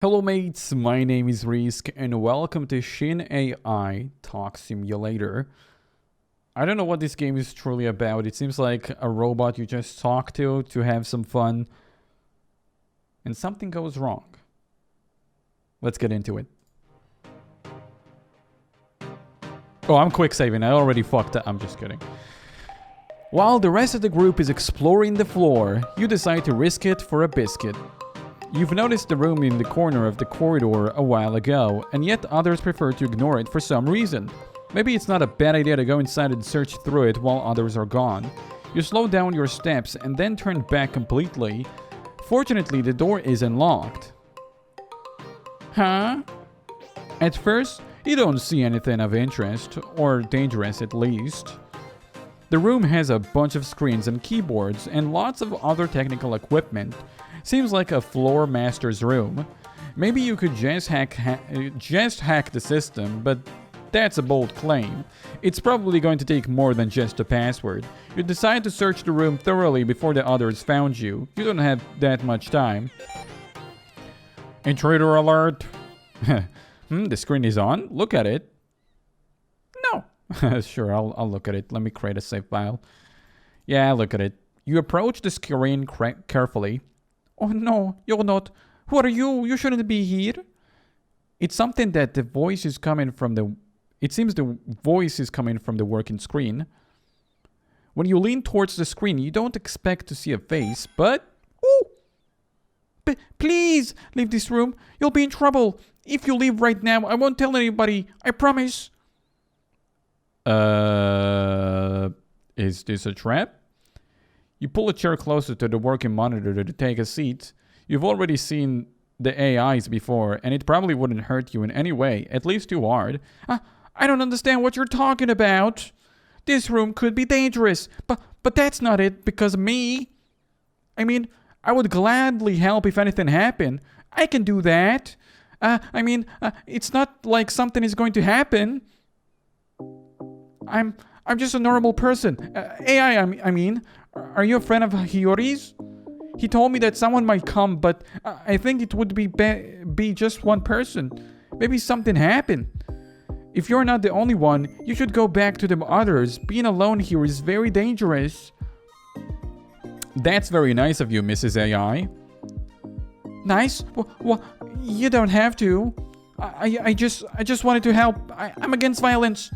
Hello mates, my name is Risk and welcome to Shin AI Talk Simulator. I don't know what this game is truly about. It seems like a robot you just talk to have some fun. And something goes wrong. Let's get into it. Oh, I'm quick saving. I already fucked up. I'm just kidding. While the rest of the group is exploring the floor, you decide to risk it for a biscuit. You've noticed the room in the corner of the corridor a while ago, and yet others prefer to ignore it for some reason. Maybe it's not a bad idea to go inside and search through it while others are gone. You slow down your steps and then turn back completely. Fortunately, the door is unlocked. Huh? At first, you don't see anything of interest, or dangerous at least. The room has a bunch of screens and keyboards and lots of other technical equipment. Seems like a floor master's room. Maybe you could just hack the system, but that's a bold claim. It's probably going to take more than just a password. You decide to search the room thoroughly before the others found you. You don't have that much time. Intruder alert. The screen is on. Look at it. No. Sure, I'll look at it. Let me create a save file. Yeah, look at it. You approach the screen carefully. Oh no, you're not. Who are you? You shouldn't be here. It's something that the voice is coming from the... It seems the voice is coming from the working screen. When you lean towards the screen, you don't expect to see a face, but... Ooh! Please, leave this room. You'll be in trouble. If you leave right now, I won't tell anybody. I promise. Is this a trap? You pull a chair closer to the working monitor to take a seat. You've already seen the AIs before, and it probably wouldn't hurt you in any way, at least too hard. I don't understand what you're talking about. This room could be dangerous, but that's not it, because of me. I mean, I would gladly help if anything happened. I can do that. It's not like something is going to happen. I'm just a normal person. AI, I mean. Are you a friend of Hiyori's? He told me that someone might come, but I think it would be just one person. Maybe something happened. If you're not the only one, you should go back to the others. Being alone here is very dangerous. That's very nice of you, Mrs. AI. Nice? Well, you don't have to. I just wanted to help. I'm against violence.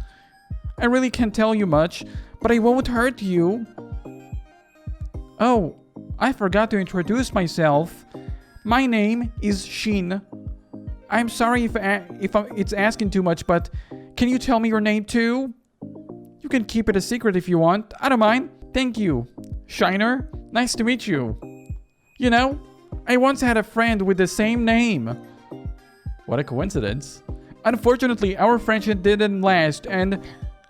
I really can't tell you much, but I won't hurt you. Oh, I forgot to introduce myself. My name is Shin. I'm sorry if it's asking too much, but can you tell me your name too? You can keep it a secret if you want. I don't mind. Thank you. Shiner, nice to meet you. You know, I once had a friend with the same name. What a coincidence. Unfortunately, our friendship didn't last, and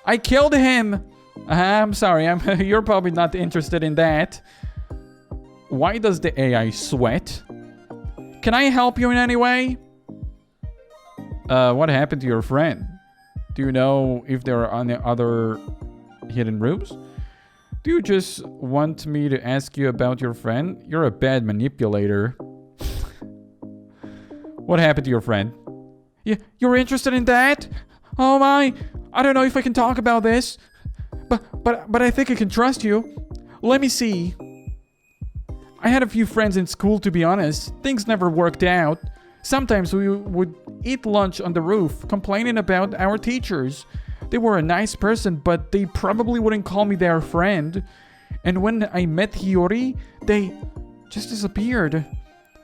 I killed him. I'm sorry, you're probably not interested in that. Why does the AI sweat? Can I help you in any way? What happened to your friend? Do you know if there are any other hidden rooms? Do you just want me to ask you about your friend? You're a bad manipulator. What happened to your friend? You're interested in that? Oh my, I don't know if I can talk about this. But I think I can trust you. Let me see. I had a few friends in school, to be honest. Things never worked out. Sometimes we would eat lunch on the roof, complaining about our teachers. They were a nice person, but they probably wouldn't call me their friend. And when I met Hiyori, they just disappeared.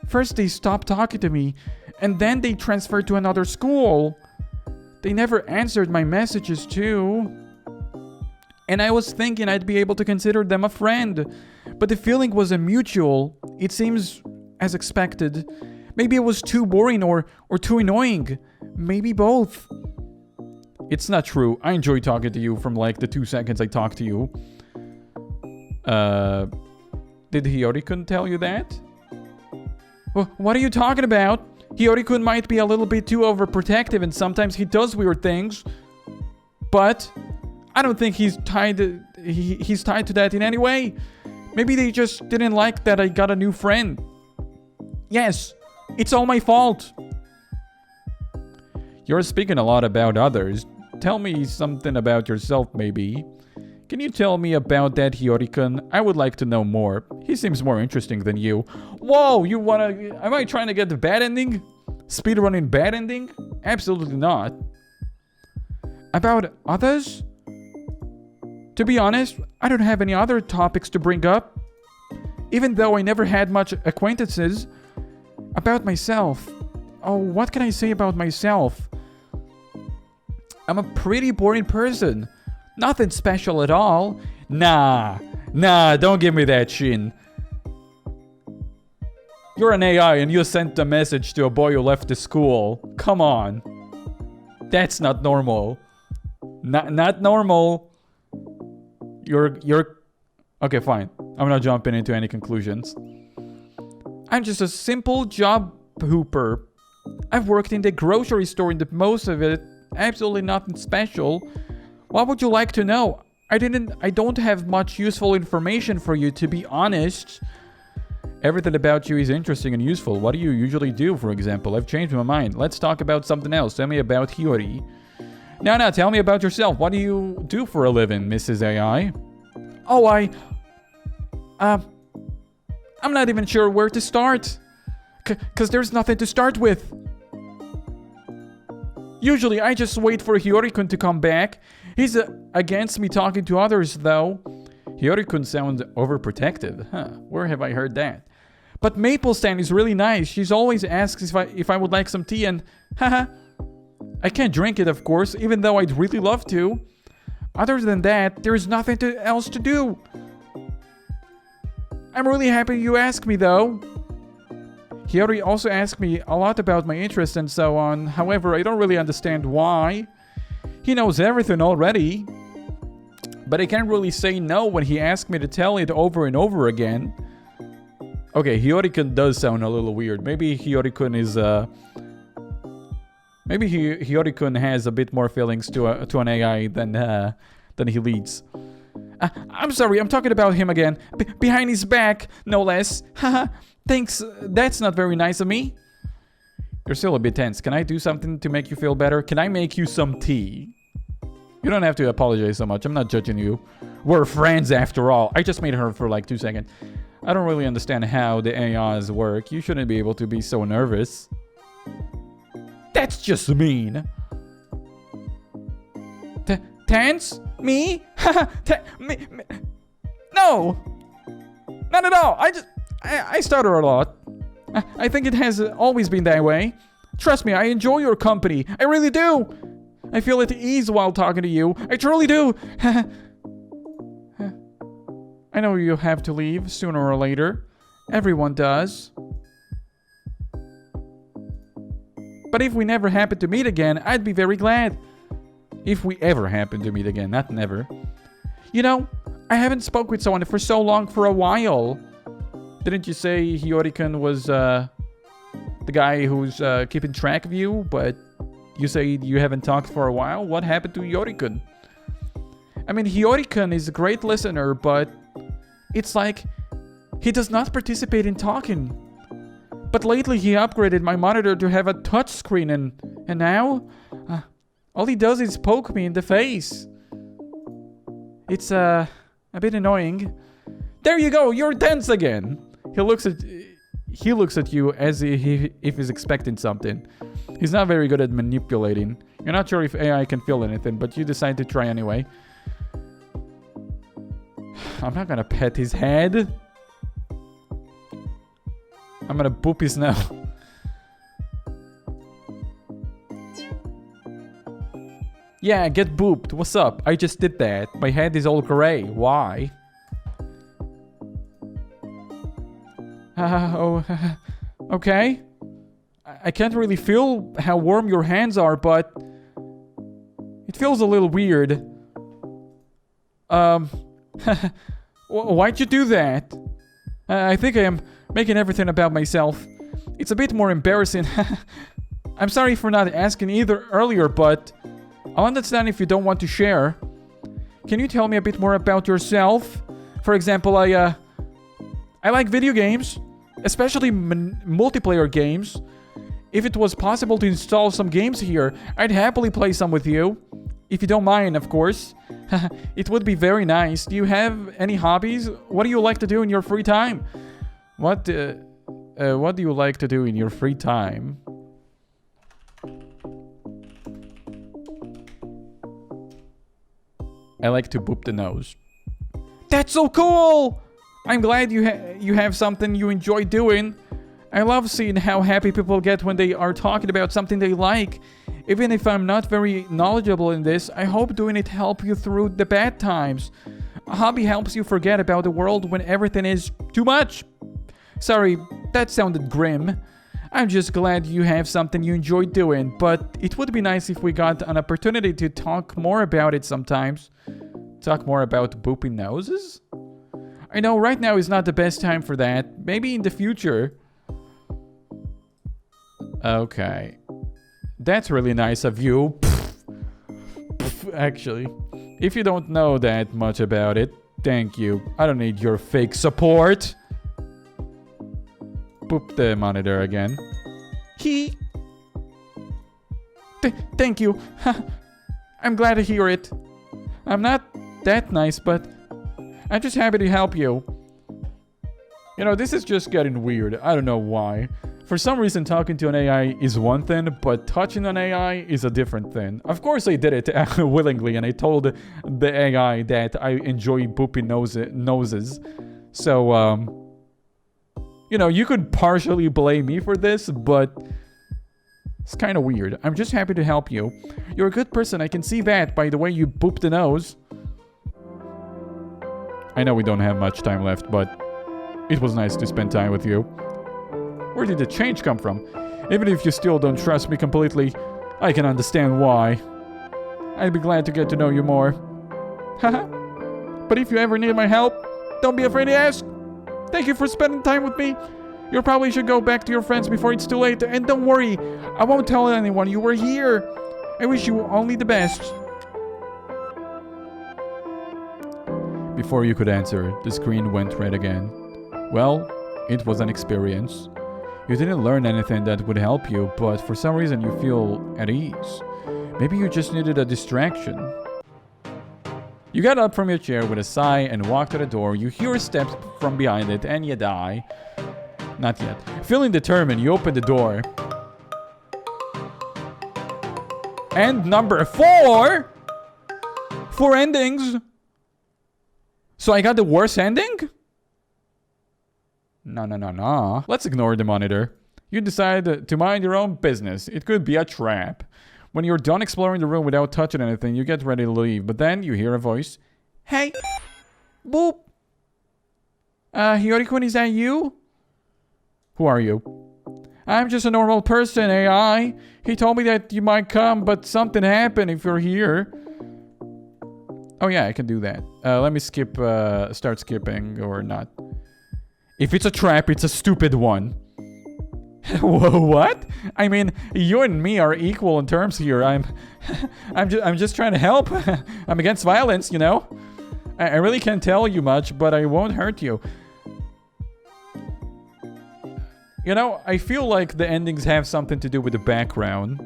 First they stopped talking to me, and then they transferred to another school. They never answered my messages too. And I was thinking I'd be able to consider them a friend. But the feeling wasn't mutual. It seems as expected. Maybe it was too boring or too annoying. Maybe both. It's not true. I enjoy talking to you from like the 2 seconds I talked to you. Did Hiyori-kun tell you that? Well, what are you talking about? Hiyori-kun might be a little bit too overprotective and sometimes he does weird things. But I don't think he's tied to that in any way. Maybe they just didn't like that I got a new friend. Yes, It's all my fault. You're speaking a lot about others. Tell me something about yourself, maybe. Can you tell me about that Hiyori-kun? I would like to know more. He seems more interesting than you. Whoa, you wanna... Am I trying to get the bad ending? Speedrunning bad ending? Absolutely not. About others? To be honest, I don't have any other topics to bring up. Even though I never had much acquaintances. About myself. Oh, what can I say about myself? I'm a pretty boring person. Nothing special at all. Nah, don't give me that, Shin. You're an AI and you sent a message to a boy who left the school. Come on. That's not normal. Not normal. You're... Okay, fine. I'm not jumping into any conclusions. I'm just a simple job hooper. I've worked in the grocery store in the most of it. Absolutely nothing special. What would you like to know? I don't have much useful information for you, to be honest. Everything about you is interesting and useful. What do you usually do, for example? I've changed my mind. Let's talk about something else. Tell me about Hiyori. No, tell me about yourself. What do you do for a living, Mrs. AI? Oh, I'm not even sure where to start. Cause there's nothing to start with. Usually, I just wait for Hiyori-kun to come back. He's against me talking to others, though. Hiyori-kun sounds overprotective. Huh, where have I heard that? But Maplestan is really nice. She's always asks if I would like some tea and... Haha. I can't drink it, of course, even though I'd really love to. Other than that, there's nothing else to do. I'm really happy you asked me, though. Hiyori also asked me a lot about my interests and so on. However, I don't really understand why. He knows everything already. But I can't really say no when he asks me to tell it over and over again. Okay, Hiyori-kun does sound a little weird. Maybe Hiyori-kun is... Maybe Hiyori-kun has a bit more feelings to an AI than he leads. I'm sorry, I'm talking about him again. Behind his back, no less. Haha. Thanks, that's not very nice of me. You're still a bit tense. Can I do something to make you feel better? Can I make you some tea? You don't have to apologize so much. I'm not judging you. We're friends after all. I just made her for like 2 seconds. I don't really understand how the AIs work. You shouldn't be able to be so nervous. That's just mean. Tense? Me? me? No! Not at all. I stutter a lot. I think it has always been that way. Trust me, I enjoy your company. I really do. I feel at ease while talking to you. I truly do. I know you have to leave sooner or later. Everyone does. But if we never happen to meet again, I'd be very glad. If we ever happen to meet again, not never. You know, I haven't spoke with someone for so long for a while. Didn't you say Hiyori-kun was the guy who's keeping track of you? But you say you haven't talked for a while? What happened to Hiyori-kun? I mean, Hiyori-kun is a great listener, but it's like he does not participate in talking. But lately he upgraded my monitor to have a touchscreen and now all he does is poke me in the face. It's a bit annoying. There you go, you're tense again. He looks at you as if he's expecting something. He's not very good at manipulating. You're not sure if AI can feel anything, but you decide to try anyway. I'm not gonna pet his head. I'm gonna boop his nose. Yeah, get booped. What's up? I just did that. My head is all gray. Why? Okay. I can't really feel how warm your hands are, but it feels a little weird. Why'd you do that? I think I am making everything about myself. It's a bit more embarrassing. I'm sorry for not asking either earlier, but I'll understand if you don't want to share. Can you tell me a bit more about yourself? For example, I like video games. especially multiplayer games. If it was possible to install some games here, I'd happily play some with you. If you don't mind, of course. It would be very nice. Do you have any hobbies? What do you like to do in your free time? What do you like to do in your free time? I like to boop the nose. That's so cool! I'm glad you have something you enjoy doing. I love seeing how happy people get when they are talking about something they like. Even if I'm not very knowledgeable in this, I hope doing it help you through the bad times. A hobby helps you forget about the world when everything is too much. Sorry, that sounded grim. I'm just glad you have something you enjoy doing, but it would be nice if we got an opportunity to talk more about it sometimes. Talk more about booping noses? I know right now is not the best time for that. Maybe in the future. Okay. That's really nice of you. Actually, if you don't know that much about it, thank you. I don't need your fake support. Boop the monitor again. Thank you. I'm glad to hear it. I'm not that nice, but I'm just happy to help you. You know, this is just getting weird. I don't know why. For some reason, talking to an AI is one thing, but touching an AI is a different thing. Of course, I did it willingly, and I told the AI that I enjoy booping noses. So, you know, you could partially blame me for this, but it's kind of weird. I'm just happy to help you. You're a good person. I can see that by the way you boop the nose. I know we don't have much time left, but it was nice to spend time with you. Where did the change come from? Even if you still don't trust me completely, I can understand why. I'd be glad to get to know you more. Haha. But if you ever need my help, don't be afraid to ask. Thank you for spending time with me. You probably should go back to your friends before it's too late. And don't worry, I won't tell anyone you were here. I wish you only the best. Before you could answer, the screen went red again. Well, it was an experience. You didn't learn anything that would help you, but for some reason you feel at ease. Maybe you just needed a distraction. You got up from your chair with a sigh and walked to the door. You hear steps from behind it and you die. Not yet. Feeling determined, you open the door. And number 4! 4 endings! So I got the worst ending? No. Let's ignore the monitor. You decide to mind your own business. It could be a trap. When you're done exploring the room without touching anything, you get ready to leave. But then you hear a voice. Hey! Boop! Hyorikun, is that you? Who are you? I'm just a normal person, AI. He told me that you might come, but something happened if you're here. Oh yeah, I can do that. Let me skip, start skipping or not. If it's a trap, it's a stupid one. Whoa, what? I mean, you and me are equal in terms here. I'm just trying to help. I'm against violence, you know? I really can't tell you much, but I won't hurt you. You know, I feel like the endings have something to do with the background.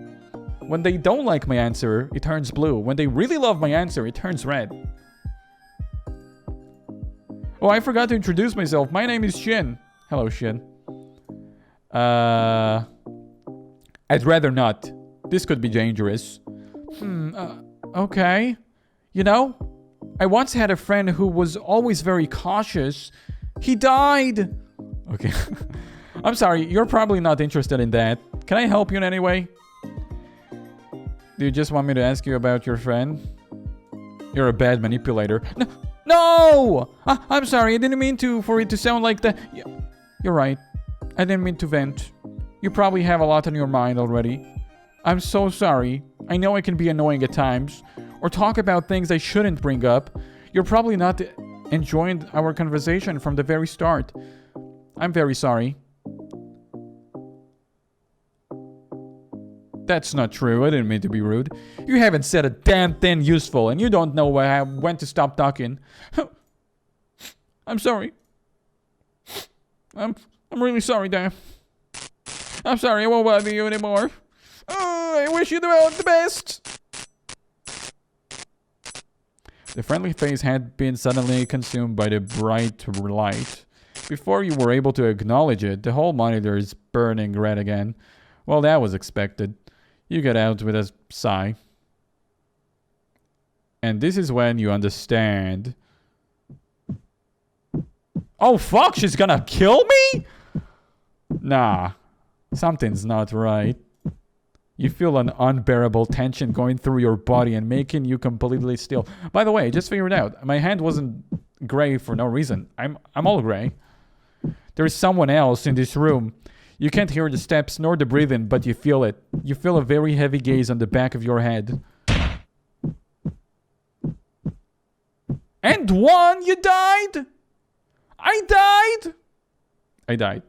When they don't like my answer, it turns blue. When they really love my answer, it turns red. Oh, I forgot to introduce myself. My name is Shin. Hello, Shin. I'd rather not. This could be dangerous. Okay. You know, I once had a friend who was always very cautious. He died. Okay. I'm sorry, you're probably not interested in that. Can I help you in any way? Do you just want me to ask you about your friend? You're a bad manipulator. No! I'm sorry, I didn't mean for it to sound like that. You're right. I didn't mean to vent. You probably have a lot on your mind already. I'm so sorry. I know I can be annoying at times, or talk about things I shouldn't bring up. You're probably not enjoying our conversation from the very start. I'm very sorry. That's not true. I didn't mean to be rude. You haven't said a damn thing useful, and you don't know when to stop talking. I'm sorry. I'm I'm really sorry, Dan. I'm sorry, I won't bother you anymore. Oh, I wish you the best. The friendly face had been suddenly consumed by the bright light. Before you were able to acknowledge it, the whole monitor is burning red again. Well, that was expected. You get out with a sigh. And this is when you understand. Oh, fuck, she's gonna kill me? Nah, something's not right. You feel an unbearable tension going through your body and making you completely still. By the way, I just figured out, my hand wasn't gray for no reason. I'm all gray. There's someone else in this room. You can't hear the steps nor the breathing, but you feel it. You feel a very heavy gaze on the back of your head. And one, you died? I died.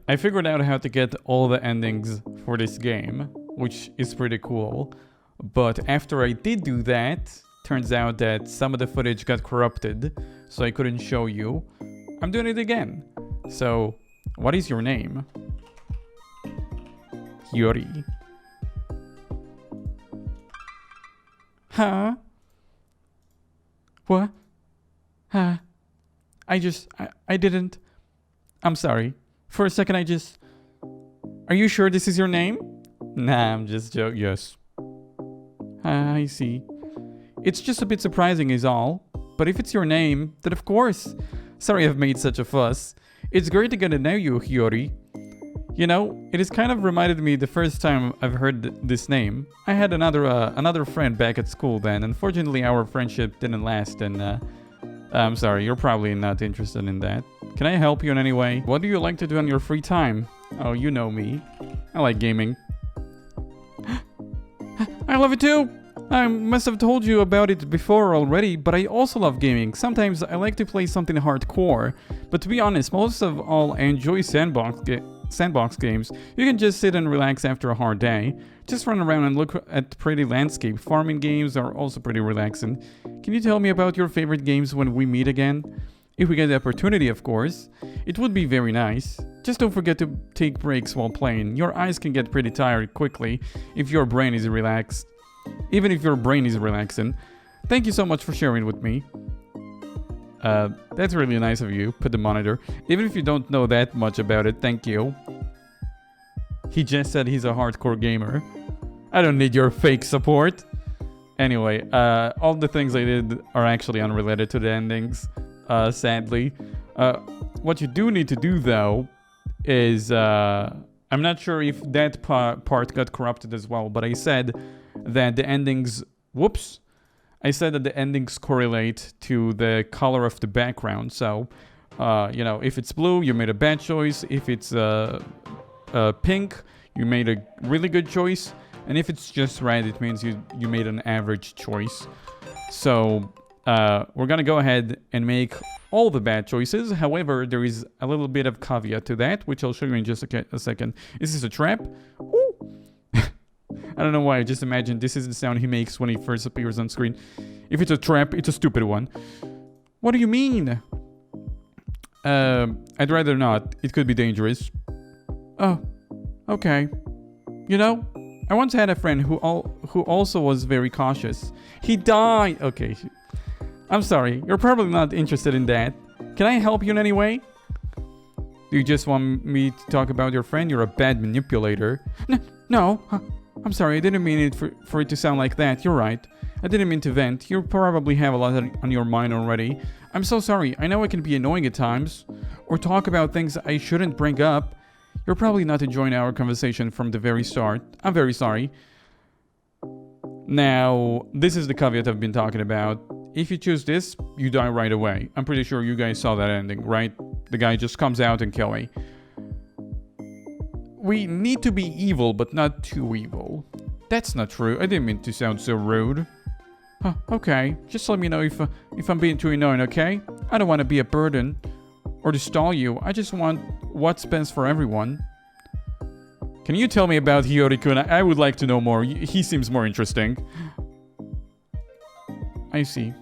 I figured out how to get all the endings for this game, which is pretty cool. But after I did do that, turns out that some of the footage got corrupted, so I couldn't show you. I'm doing it again. So, what is your name? Hiyori. Huh? What? Huh? I didn't. I'm sorry. For a second, Are you sure this is your name? Nah, I'm just joking. Yes. I see. It's just a bit surprising is all. But if it's your name, then of course. Sorry I've made such a fuss. It's great to get to know you, Hiyori. You know, it has kind of reminded me the first time I've heard this name. I had another friend back at school then. Unfortunately, our friendship didn't last and I'm sorry, you're probably not interested in that. Can I help you in any way? What do you like to do on your free time? Oh, you know me. I like gaming. I love it too! I must have told you about it before already, but I also love gaming. Sometimes I like to play something hardcore. But to be honest, most of all, I enjoy sandbox games. You can just sit and relax after a hard day. Just run around and look at pretty landscape. Farming games are also pretty relaxing. Can you tell me about your favorite games when we meet again? If we get the opportunity, of course. It would be very nice. Just don't forget to take breaks while playing. Your eyes can get pretty tired quickly if your brain is relaxed. Even if your brain is relaxing. Thank you so much for sharing with me. That's really nice of you. Put the monitor. Even if you don't know that much about it, thank you. He just said he's a hardcore gamer. I don't need your fake support. Anyway, all the things I did are actually unrelated to the endings, sadly. What you do need to do, though, is... I'm not sure if that part got corrupted as well, but I said that the endings... Whoops! I said that the endings correlate to the color of the background. So, you know, if it's blue, you made a bad choice. If it's pink, you made a really good choice. And if it's just red, it means you made an average choice. So, we're gonna go ahead and make all the bad choices. However, there is a little bit of caveat to that, which I'll show you in just a second. Is this a trap? Ooh. I don't know why, I just imagine this is the sound he makes when he first appears on screen. If it's a trap, it's a stupid one. What do you mean? I'd rather not. It could be dangerous. Oh, okay. You know, I once had a friend who also was very cautious. He died. Okay. I'm sorry. You're probably not interested in that. Can I help you in any way? Do you just want me to talk about your friend? You're a bad manipulator. No. I'm sorry. I didn't mean it for it to sound like that. You're right. I didn't mean to vent. You probably have a lot on your mind already. I'm so sorry. I know I can be annoying at times. Or talk about things I shouldn't bring up. You're probably not enjoying our conversation from the very start. I'm very sorry. Now, this is the caveat I've been talking about. If you choose this, you die right away. I'm pretty sure you guys saw that ending, right? The guy just comes out and kills me. We need to be evil, but not too evil. That's not true. I didn't mean to sound so rude. Okay. Just let me know if I'm being too annoying, okay? I don't want to be a burden or to stall you. I just want what's best for everyone. Can you tell me about Hiyori-kun? I would like to know more. He seems more interesting. I see.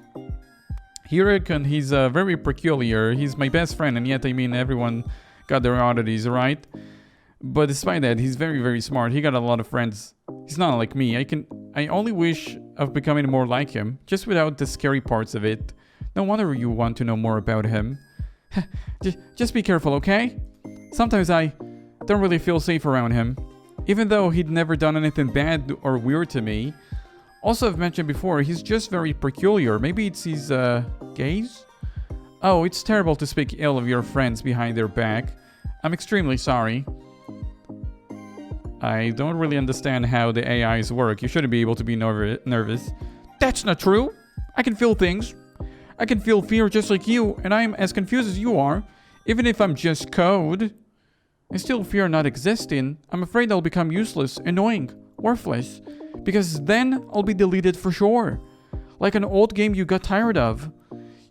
Hiyori-kun, he's very peculiar. He's my best friend, and yet, I mean, everyone got their oddities, right? But despite that, he's very, very smart. He got a lot of friends. He's not like me. I only wish of becoming more like him, just without the scary parts of it. No wonder you want to know more about him. Just be careful, okay? Sometimes I don't really feel safe around him, even though he'd never done anything bad or weird to me. Also, I've mentioned before, he's just very peculiar. Maybe it's his, gaze? Oh, it's terrible to speak ill of your friends behind their back. I'm extremely sorry. I don't really understand how the AIs work. You shouldn't be able to be nervous. That's not true. I can feel things. I can feel fear just like you, and I'm as confused as you are. Even if I'm just code, I still fear not existing. I'm afraid I'll become useless, annoying, worthless. Because then I'll be deleted for sure. Like an old game you got tired of.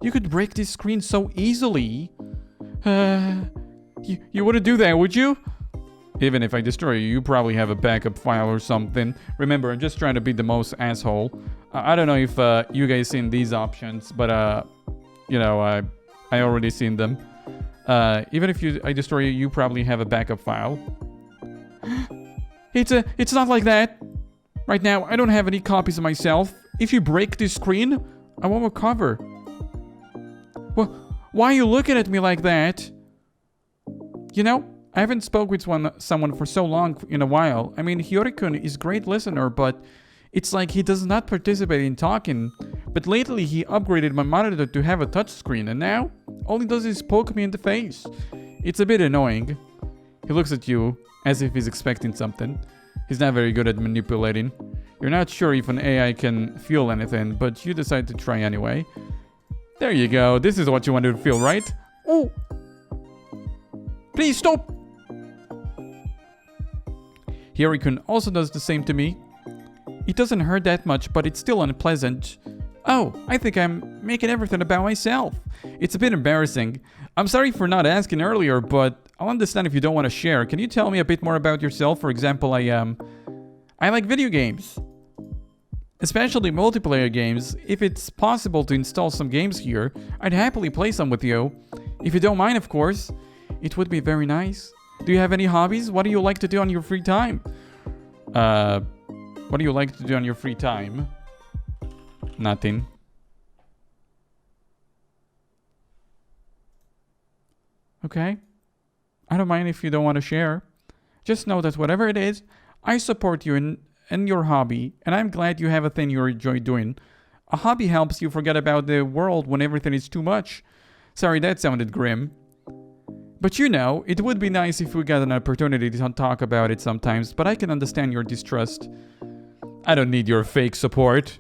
You could break this screen so easily. You wouldn't do that, would you? Even if I destroy you, you probably have a backup file or something. Remember, I'm just trying to be the most asshole. I don't know if you guys seen these options, but you know, I already seen them. Even if I destroy you, you probably have a backup file. It's not like that. Right now, I don't have any copies of myself. If you break this screen, I won't recover. Well, why are you looking at me like that? You know, I haven't spoke with someone for so long in a while. I mean, Hiyori-kun is a great listener, but it's like he does not participate in talking. But lately, he upgraded my monitor to have a touchscreen, and now all he does is poke me in the face. It's a bit annoying. He looks at you as if he's expecting something. He's not very good at manipulating. You're not sure if an AI can feel anything, but you decide to try anyway. There you go. This is what you wanted to feel, right? Oh! Please stop! Hiyori-kun also does the same to me. It doesn't hurt that much, but it's still unpleasant. Oh, I think I'm making everything about myself. It's a bit embarrassing. I'm sorry for not asking earlier, but I'll understand if you don't want to share. Can you tell me a bit more about yourself? For example, I like video games. Especially multiplayer games. If it's possible to install some games here, I'd happily play some with you. If you don't mind, of course. It would be very nice. Do you have any hobbies? What do you like to do on your free time? What do you like to do on your free time? Nothing. Okay. I don't mind if you don't want to share. Just know that whatever it is, I support you in your hobby, and I'm glad you have a thing you enjoy doing. A hobby helps you forget about the world when everything is too much. Sorry, that sounded grim. But you know, it would be nice if we got an opportunity to talk about it sometimes, but I can understand your distrust. I don't need your fake support.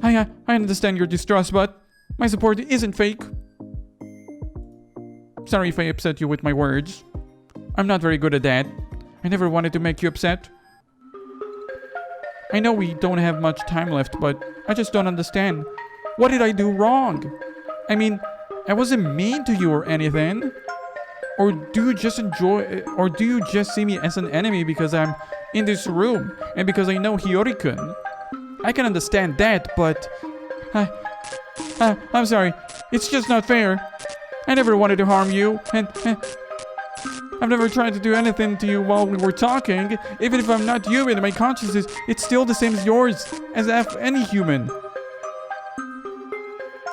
I understand your distrust, but my support isn't fake. Sorry if I upset you with my words. I'm not very good at that. I never wanted to make you upset. I know we don't have much time left, but I just don't understand. What did I do wrong? I mean, I wasn't mean to you or anything. Or do you just see me as an enemy because I'm in this room and because I know Hiyori-kun? I can understand that, but I'm sorry. It's just not fair. I never wanted to harm you, and I've never tried to do anything to you while we were talking. Even if I'm not human, my consciousness, it's still the same as yours, as any human.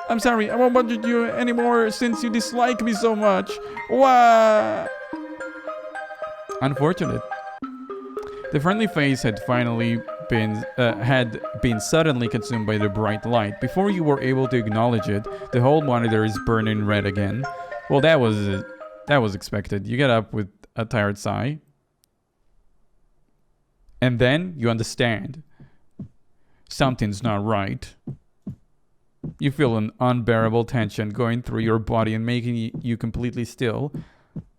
I'm sorry, I won't bother you anymore since you dislike me so much. Wah! Unfortunate. The friendly face had finally been suddenly consumed by the bright light. Before you were able to acknowledge it, the whole monitor is burning red again. Well, that was expected. You get up with a tired sigh. And then you understand. Something's not right. You feel an unbearable tension going through your body and making you completely still.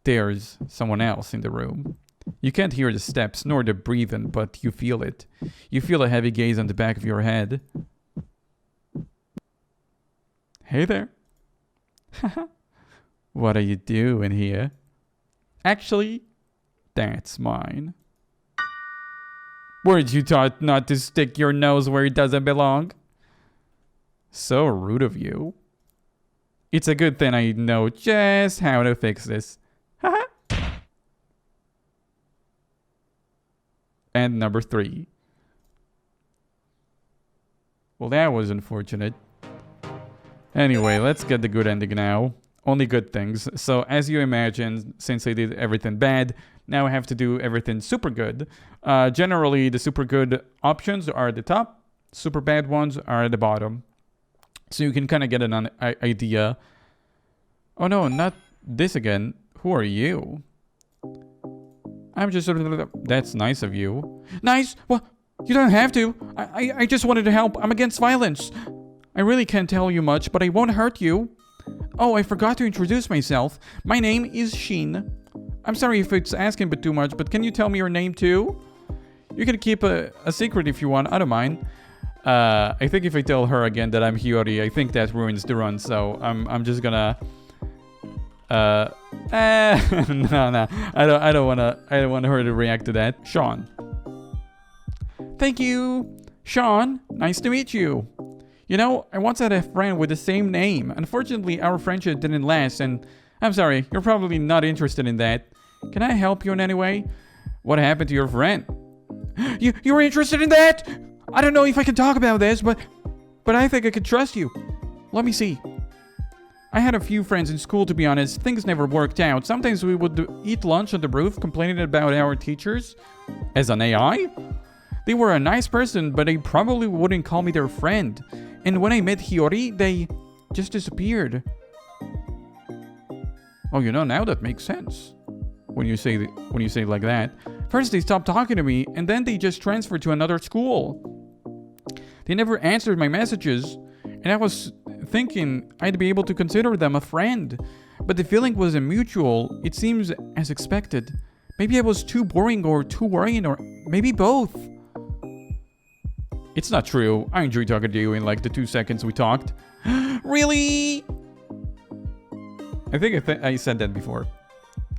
There's someone else in the room. You can't hear the steps nor the breathing, but you feel it. You feel a heavy gaze on the back of your head. Hey there. What are you doing here? Actually, that's mine. Weren't you taught not to stick your nose where it doesn't belong? So rude of you. It's a good thing I know just how to fix this. And number 3. Well, that was unfortunate. Anyway, let's get the good ending now. Only good things. So, as you imagine, since I did everything bad, now I have to do everything super good. Generally, the super good options are at the top. Super bad ones are at the bottom. So you can kind of get an idea. Oh no, not this again. Who are you? I'm just sort of... That's nice of you. Nice? Well, you don't have to. I just wanted to help. I'm against violence. I really can't tell you much, but I won't hurt you. Oh, I forgot to introduce myself. My name is Shin. I'm sorry if it's asking a bit too much, but can you tell me your name too? You can keep a secret if you want. I don't mind. I think if I tell her again that I'm Hiyori, I think that ruins the run. So I'm just gonna. No. I don't want her to react to that. Sean. Thank you, Sean. Nice to meet you. You know, I once had a friend with the same name. Unfortunately, our friendship didn't last, and I'm sorry, you're probably not interested in that. Can I help you in any way? What happened to your friend? You were interested in that? I don't know if I can talk about this, but I think I could trust you. Let me see. I had a few friends in school, to be honest. Things never worked out. Sometimes we would eat lunch on the roof, complaining about our teachers. As an AI? They were a nice person, but they probably wouldn't call me their friend. And when I met Hiyori, they just disappeared. Oh, you know, now that makes sense. When you say it like that. First they stopped talking to me, and then they just transferred to another school. They never answered my messages, and I was thinking I'd be able to consider them a friend. But the feeling wasn't mutual. It seems as expected. Maybe I was too boring or too worrying, or maybe both. It's not true. I enjoyed talking to you in like the 2 seconds we talked. Really? I think I said that before.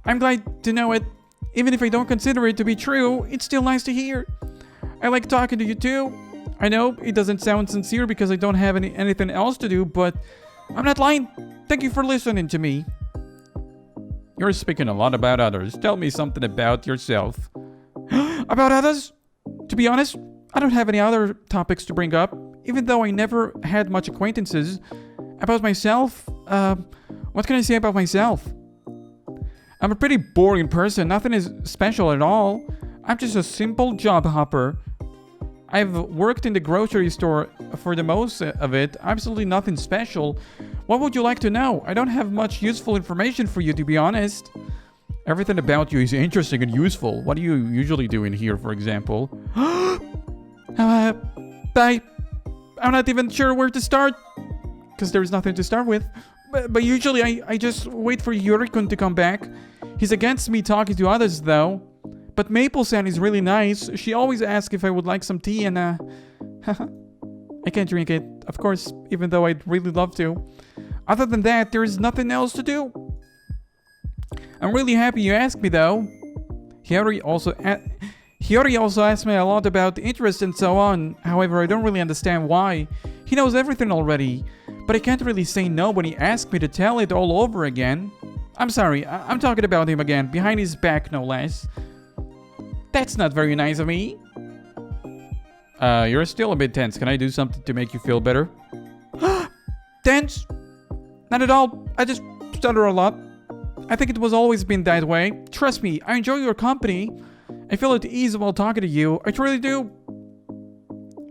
I'm glad to know it. Even if I don't consider it to be true, it's still nice to hear. I like talking to you too. I know it doesn't sound sincere because I don't have anything else to do, but I'm not lying. Thank you for listening to me. You're speaking a lot about others. Tell me something about yourself. About others? To be honest, I don't have any other topics to bring up, even though I never had much acquaintances. About myself, what can I say about myself? I'm a pretty boring person. Nothing is special at all. I'm just a simple job hopper. I've worked in the grocery store for the most of it. Absolutely nothing special. What would you like to know? I don't have much useful information for you, to be honest. Everything about you is interesting and useful. What do you usually do in here, for example? I'm not even sure where to start. Because there's nothing to start with. But usually I just wait for Yurikun to come back. He's against me talking to others, though. But Maple-san is really nice. She always asks if I would like some tea, and I can't drink it, of course, even though I'd really love to. Other than that, there is nothing else to do. I'm really happy you asked me, though. Hiyori also asked me a lot about interest and so on. However, I don't really understand why. He knows everything already. But I can't really say no when he asks me to tell it all over again. I'm sorry, I'm talking about him again, behind his back no less. That's not very nice of me. You're still a bit tense. Can I do something to make you feel better? Tense? Not at all. I just stutter a lot. I think it was always been that way. Trust me, I enjoy your company. I feel at ease while talking to you. I truly do.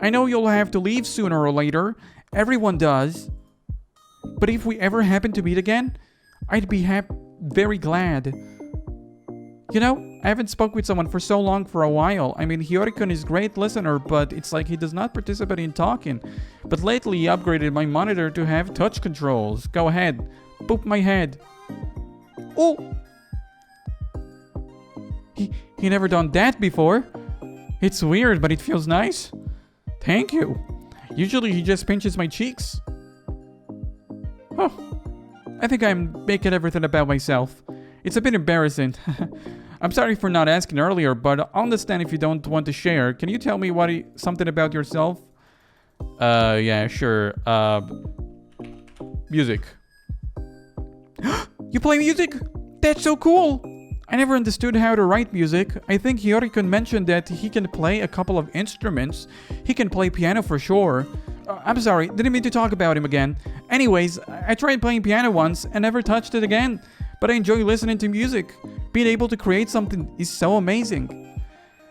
I know you'll have to leave sooner or later. Everyone does. But if we ever happen to meet again, I'd be very glad. You know, I haven't spoke with someone for so long for a while. I mean, Hiyori-kun is a great listener, but it's like he does not participate in talking. But lately, he upgraded my monitor to have touch controls. Go ahead. Boop my head. Oh! He never done that before. It's weird, but it feels nice. Thank you. Usually, he just pinches my cheeks. Oh. I think I'm making everything about myself. It's a bit embarrassing. I'm sorry for not asking earlier, but I'll understand if you don't want to share. Can you tell me something about yourself? Yeah, sure. Music. You play music? That's so cool. I never understood how to write music. I think Hiyori-kun mentioned that he can play a couple of instruments. He can play piano for sure. I'm sorry, didn't mean to talk about him again. Anyways, I tried playing piano once and never touched it again. But I enjoy listening to music. Being able to create something is so amazing.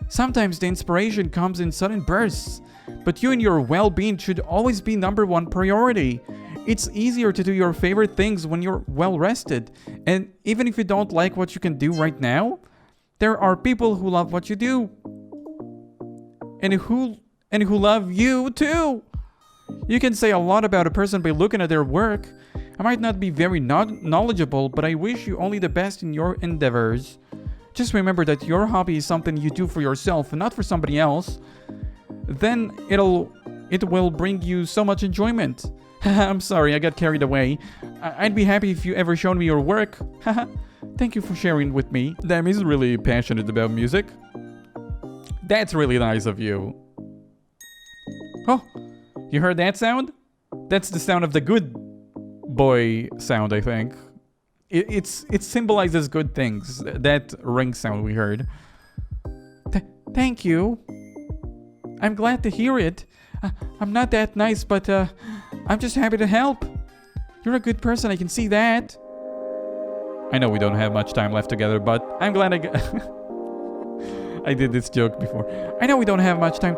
Sometimes the inspiration comes in sudden bursts, but you and your well-being should always be number one priority. It's easier to do your favorite things when you're well rested. And even if you don't like what you can do right now, there are people who love what you do. And who love you too. You can say a lot about a person by looking at their work. I might not be very knowledgeable, but I wish you only the best in your endeavors. Just remember that your hobby is something you do for yourself and not for somebody else. Then it will bring you so much enjoyment. I'm sorry, I got carried away. I'd be happy if you ever showed me your work. Thank you for sharing with me. Damn, he's really passionate about music. That's really nice of you. Oh, you heard that sound? That's the sound of the good boy sound, I think. It symbolizes good things. That ring sound we heard. Thank you. I'm glad to hear it. I'm not that nice, but I'm just happy to help. You're a good person, I can see that. I know we don't have much time left together, but I'm glad I did this joke before. I know we don't have much time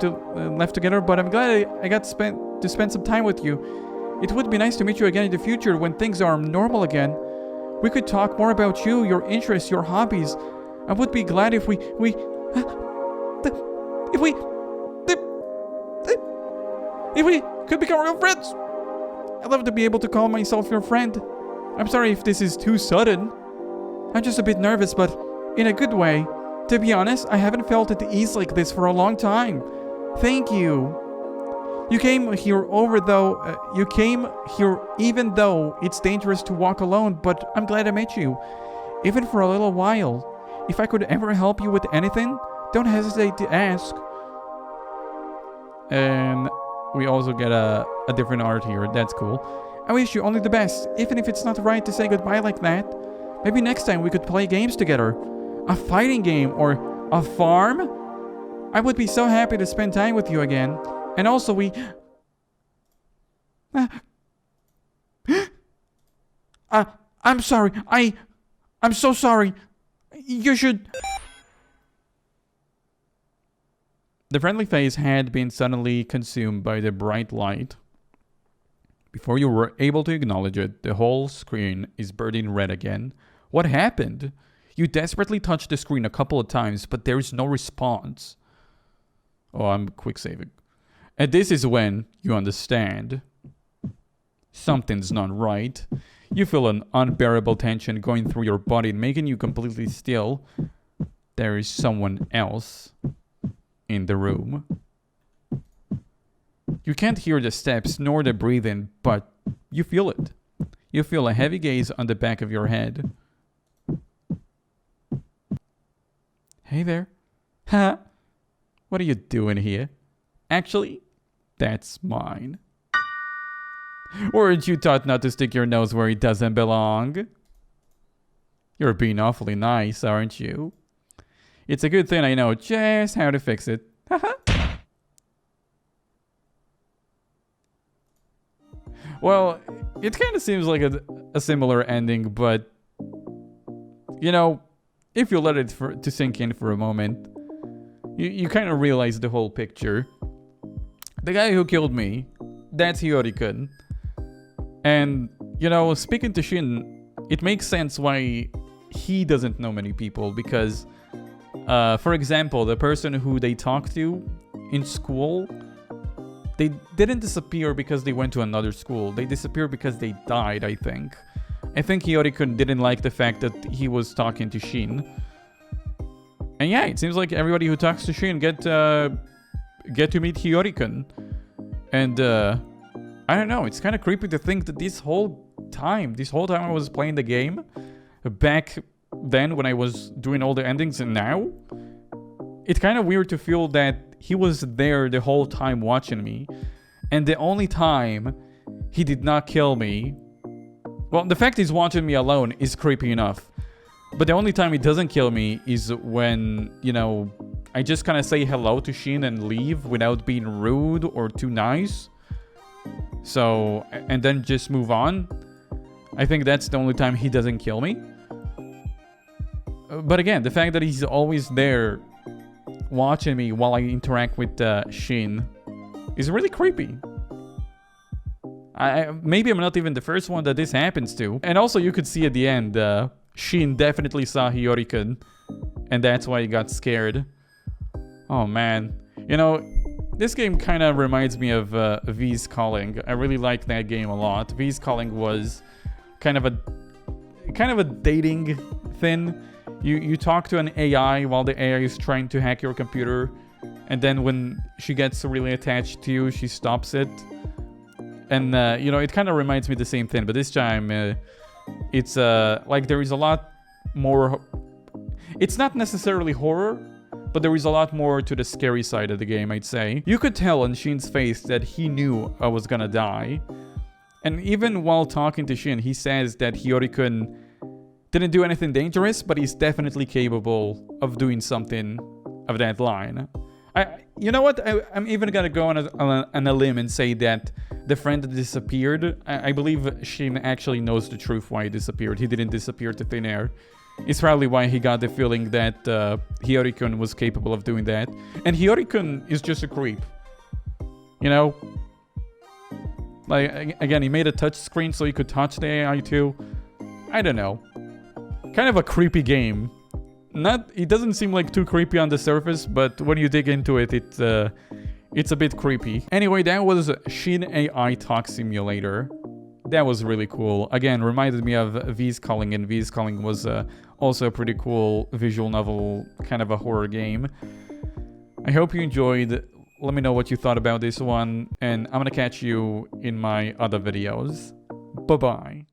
left together, but I'm glad I got to spend some time with you. It would be nice to meet you again in the future when things are normal again. We could talk more about you, your interests, your hobbies. I would be glad if we could become real friends. I'd love to be able to call myself your friend. I'm sorry if this is too sudden. I'm just a bit nervous, but in a good way. To be honest, I haven't felt at ease like this for a long time. Thank you. You came here even though it's dangerous to walk alone, but I'm glad I met you. Even for a little while. If I could ever help you with anything, don't hesitate to ask. And we also get a different art here. That's cool. I wish you only the best, even if it's not right to say goodbye like that. Maybe next time we could play games together. A fighting game or a farm? I would be so happy to spend time with you again. And also I'm sorry. I'm so sorry. You should... The friendly face had been suddenly consumed by the bright light. Before you were able to acknowledge it, the whole screen is burning red again. What happened? You desperately touched the screen a couple of times, but there is no response. Oh, I'm quick saving. And this is when you understand. Something's not right. You feel an unbearable tension going through your body, making you completely still. There is someone else in the room. You can't hear the steps nor the breathing, but you feel it. You feel a heavy gaze on the back of your head. Hey there. Ha! What are you doing here? Actually, that's mine. Weren't you taught not to stick your nose where it doesn't belong? You're being awfully nice, aren't you? It's a good thing I know just how to fix it. Well, it kind of seems like a similar ending, but... You know, if you let it to sink in for a moment, you kind of realize the whole picture. The guy who killed me, that's Hiyori-kun. And, you know, speaking to Shin, it makes sense why he doesn't know many people, because... for example, the person who they talked to in school, they didn't disappear because they went to another school. They disappeared because they died, I think. I think Hiyori-kun didn't like the fact that he was talking to Shin. And yeah, it seems like everybody who talks to Shin get to meet Hiyori-kun. And I don't know, it's kind of creepy to think that this whole time I was playing the game, back then when I was doing all the endings, and now it's kind of weird to feel that he was there the whole time watching me, and the only time he did not kill me, well, the fact he's watching me alone is creepy enough, But the only time he doesn't kill me is when, you know, I just kind of say hello to Shin and leave without being rude or too nice. So, and then just move on. I think that's the only time he doesn't kill me. But again, the fact that he's always there watching me while I interact with Shin is really creepy. Maybe I'm not even the first one that this happens to. And also you could see at the end, Shin definitely saw Hiyori-kun, and that's why he got scared. Oh man. You know, this game kind of reminds me of V's Calling. I really like that game a lot. V's Calling was kind of a dating thing. You talk to an AI while the AI is trying to hack your computer, and then when she gets really attached to you, she stops it. And you know, it kind of reminds me of the same thing, but this time it's like there is a lot more. It's not necessarily horror, but there is a lot more to the scary side of the game, I'd say. You could tell on Shin's face that he knew I was gonna die. And even while talking to Shin, he says that Hiyori-kun didn't do anything dangerous, but he's definitely capable of doing something of that line. You know what? I'm even gonna go on a limb and say that the friend that disappeared, I believe Shin actually knows the truth why he disappeared. He didn't disappear to thin air. It's probably why he got the feeling that Hiyori-kun was capable of doing that. And Hiyori-kun is just a creep. You know? Like, again, he made a touch screen so he could touch the AI too. I don't know. Kind of a creepy game. It doesn't seem like too creepy on the surface, but when you dig into it, it's a bit creepy. Anyway, that was Shin AI Talk Simulator. That was really cool. Again, reminded me of V's Calling, and V's Calling was also a pretty cool visual novel, kind of a horror game. I hope you enjoyed. Let me know what you thought about this one, and I'm gonna catch you in my other videos. Bye-bye.